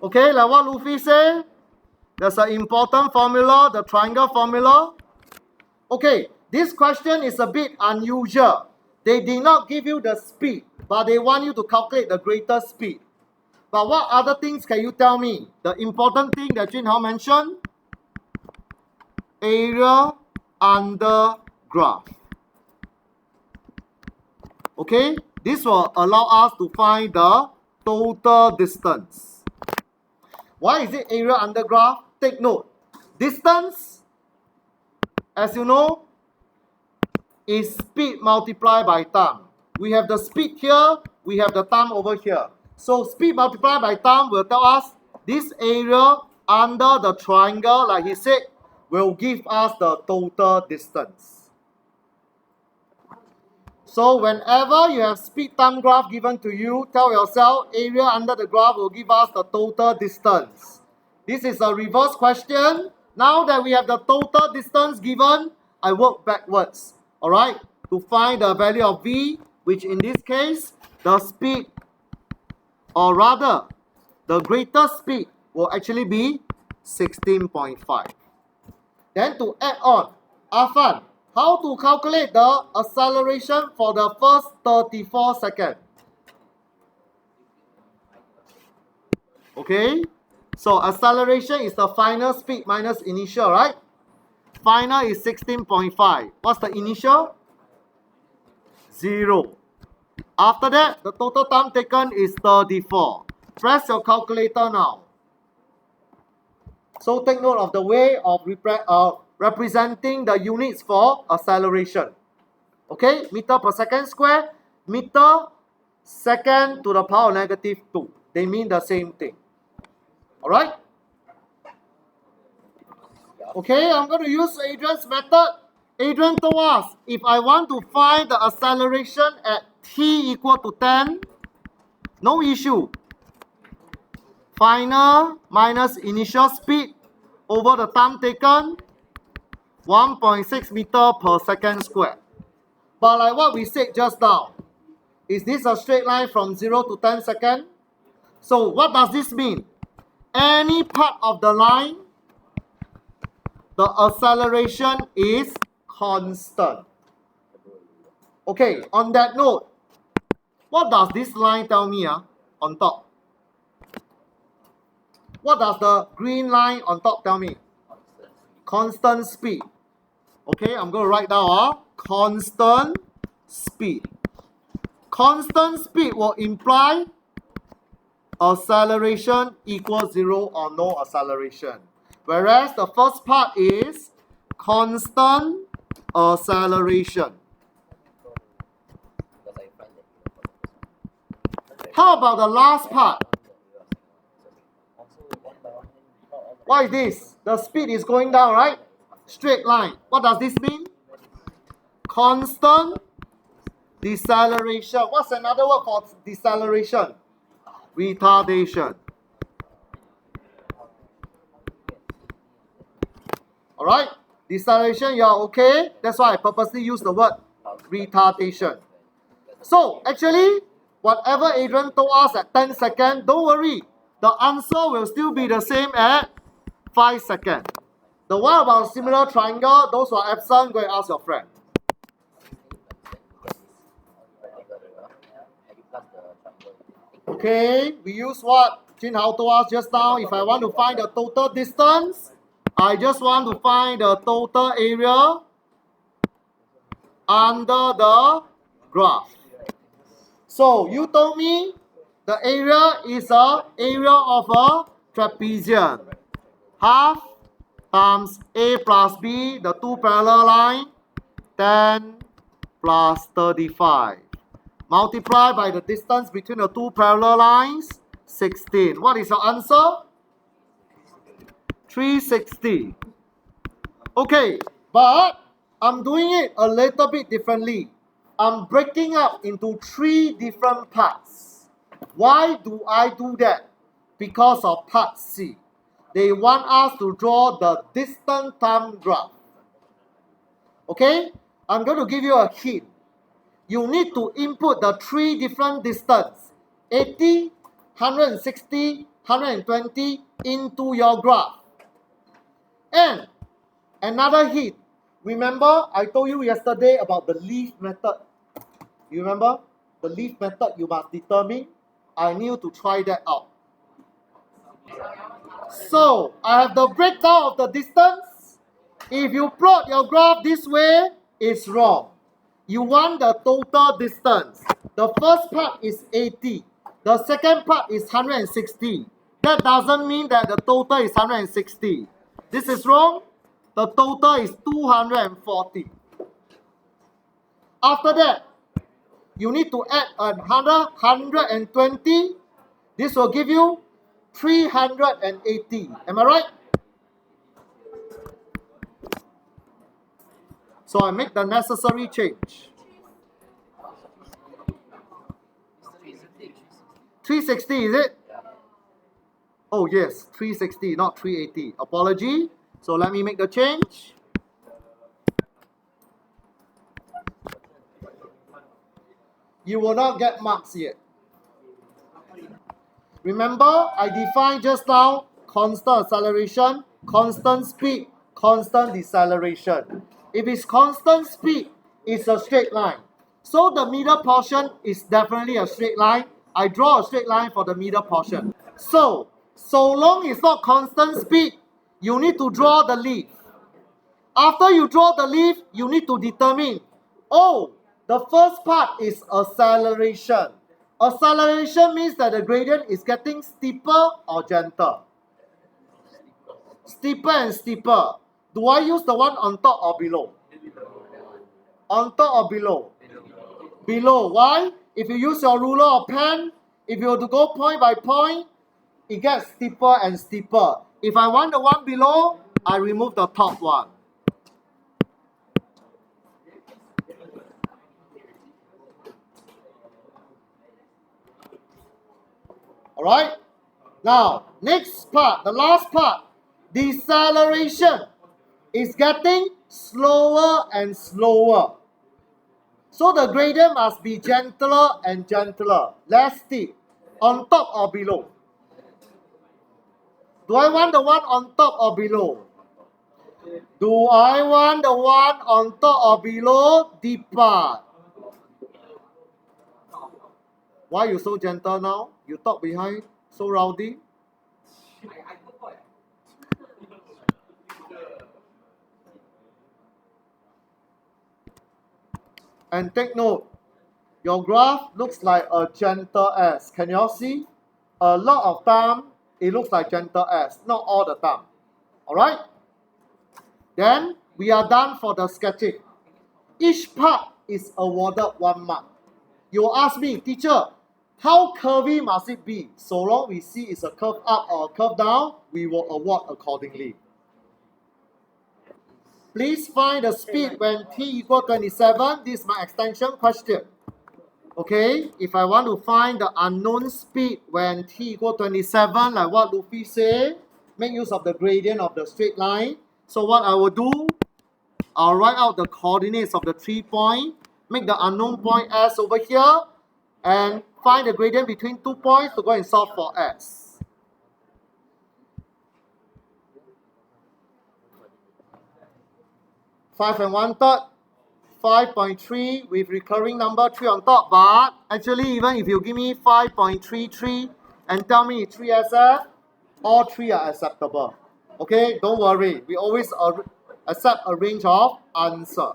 Okay, like what Luffy say, there's an important formula, the triangle formula. Okay, this question is a bit unusual. They did not give you the speed, but they want you to calculate the greatest speed. But what other things can you tell me? The important thing that Jun Hao mentioned, area under graph. Okay, this will allow us to find the total distance. Why is it area under graph? Take note. Distance, as you know, is speed multiplied by time. We have the speed here, we have the time over here. So speed multiplied by time will tell us this area under the triangle, like he said, will give us the total distance. So whenever you have speed time graph given to you, tell yourself area under the graph will give us the total distance. This is a reverse question. Now that we have the total distance given, I work backwards. Alright, to find the value of V, which in this case, the speed, or rather, the greatest speed will actually be 16.5. Then to add on, Afan, how to calculate the acceleration for the first 34 seconds? Okay, so acceleration is the final speed minus initial, right? Final is 16.5. What's the initial? 0. After that, the total time taken is 34. Press your calculator now. So take note of the way of representing the units for acceleration. Okay, meter per second square, meter second to the power of negative 2. They mean the same thing. Alright? Okay, I'm going to use Adrian's method. Adrian told us, if I want to find the acceleration at t equal to 10, no issue. Final minus initial speed over the time taken, 1.6 meter per second square. But like what we said just now, is this a straight line from 0 to 10 seconds? So what does this mean? Any part of the line, the acceleration is constant. Okay, on that note, what does this line tell me on top? What does the green line on top tell me? Constant speed. Okay, I'm going to write down constant speed. Constant speed will imply acceleration equals 0 or no acceleration. Whereas the first part is constant acceleration. How about the last part? What is this? The speed is going down, right? Straight line. What does this mean? Constant deceleration. What's another word for deceleration? Retardation. Alright? Deceleration, you're okay. That's why I purposely use the word retardation. So, actually, whatever Adrian told us at 10 seconds, don't worry. The answer will still be the same at 5 seconds. The one about similar triangle, those who are absent, go and ask your friend. Okay, we use what Jin Hao told us just now. If I want to find the total distance, I just want to find the total area under the graph. So you told me the area is an area of a trapezium. Half times A plus B, the two parallel lines, 10 plus 35. Multiply by the distance between the two parallel lines, 16. What is your answer? 360. Okay, but I'm doing it a little bit differently. I'm breaking up into 3 different parts. Why do I do that? Because of part C. They want us to draw the distance time graph. Okay, I'm going to give you a hint. You need to input the 3 different distance, 80, 160, 120 into your graph. And another hint. Remember, I told you yesterday about the leaf method. You remember? The leaf method you must determine. I need you to try that out. So, I have the breakdown of the distance. If you plot your graph this way, it's wrong. You want the total distance. The first part is 80. The second part is 160. That doesn't mean that the total is 160. This is wrong. The total is 240. After that, you need to add another 120. This will give you 380. Am I right? So I make the necessary change. 360, is it? Oh yes, 360, not 380. Apology. So let me make the change. You will not get marks yet. Remember, I defined just now constant acceleration, constant speed, constant deceleration. If it's constant speed, it's a straight line. So the middle portion is definitely a straight line. I draw a straight line for the middle portion. So long it's not constant speed, you need to draw the leaf. After you draw the leaf, you need to determine, oh, the first part is acceleration. Acceleration means that the gradient is getting steeper or gentle. Steeper and steeper. Do I use the one on top or below? On top or below? Below. Why? If you use your ruler or pen, if you were to go point by point, it gets steeper and steeper. If I want the one below, I remove the top one. Alright? Now, next part, the last part, deceleration is getting slower and slower. So the gradient must be gentler and gentler, less steep, on top or below. Do I want the one on top or below? Do I want the one on top or below? Depart. Why you so gentle now? You talk behind, so rowdy. And take note, your graph looks like a gentle S. Can you all see? A lot of time, it looks like gentle S. Not all the time. Alright? Then, we are done for the sketching. Each part is awarded 1 mark. You ask me, teacher, how curvy must it be? So long we see it's a curve up or a curve down, we will award accordingly. Please find the speed when t equals 27. This is my extension question. Okay, if I want to find the unknown speed when t equals 27, like what Luffy say, make use of the gradient of the straight line. So what I will do, I'll write out the coordinates of the 3 points, make the unknown point S over here, and find the gradient between 2 points to go and solve for S. Five and 1/3, 5.3 with recurring number 3 on top. But actually, even if you give me 5.33 and tell me 3 SF, all 3 are acceptable. Okay, don't worry. We always accept a range of answer.